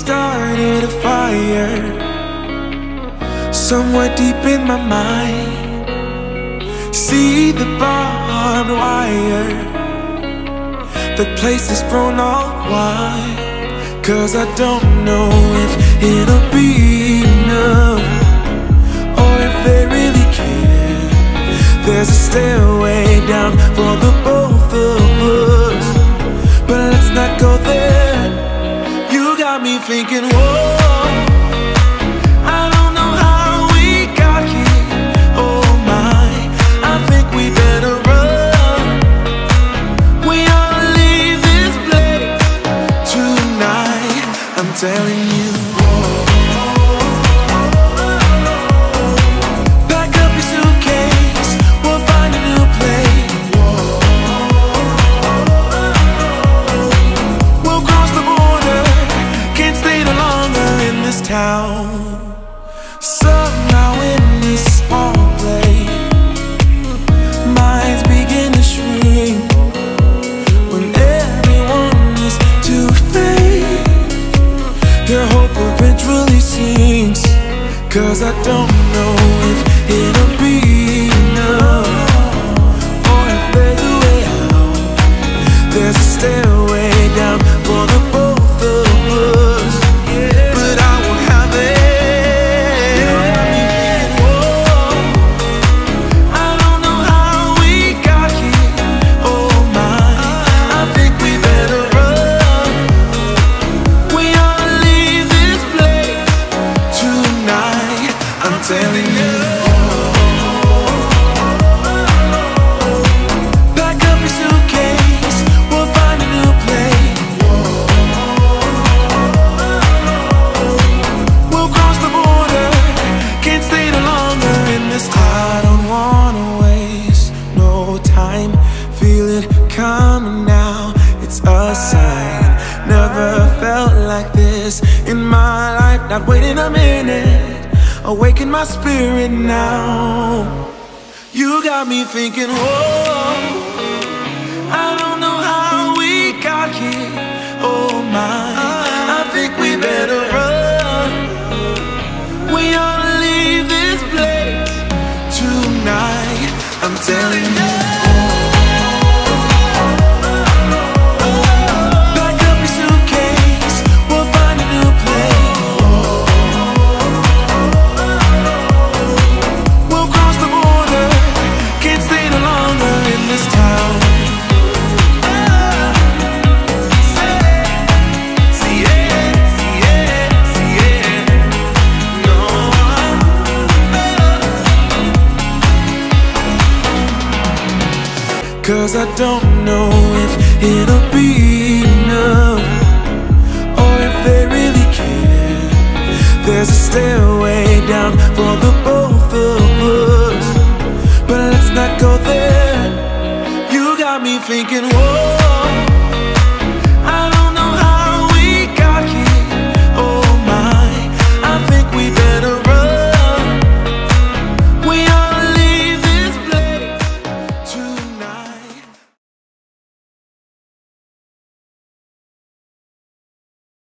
started a fire somewhere deep in my mind. See the barbed wire, the place is thrown all wide. 'Cause I don't know if it'll be enough, or if they really care. There's a stairway down for the both of us, but let's not go there. You got me thinking, whoa, I don't know how we got here. Oh my, I think we better run. We ought to leave this place tonight, I'm telling you. Pack up your suitcase, we'll find a new place. We'll cross the border, can't stay no longer in this town. Somehow in this small place, minds begin to shrink when everyone is too fake. Your hope eventually sinks, 'cause I don't know if it'll be enough, or if there's a way out. There's a stairway down for the both of us, but I won't have it. You got me thinking, whoa, I don't know how we got here. Oh my, I think we better run. We ought to leave this place tonight, I'm telling you. Pack up your suitcase, we'll find a new place. We'll cross the border, can't stay no longer in this town. I don't wanna waste no time, feel it coming now, it's a sign. Never felt like this in my life, not waiting a minute, awaken my spirit now. You got me thinking, whoa, I don't know how we got here. Oh my, I think we better run. We ought to leave this place tonight, I'm telling you. Pack up your suitcase, we'll find a new place. We'll cross the border, can't stay no longer in this town. See it, see it, see it. No, Cause I don't know if it'll be enough, or if they really care. There's a stairway down for the both of us, but let's not go there. You got me thinking, whoa,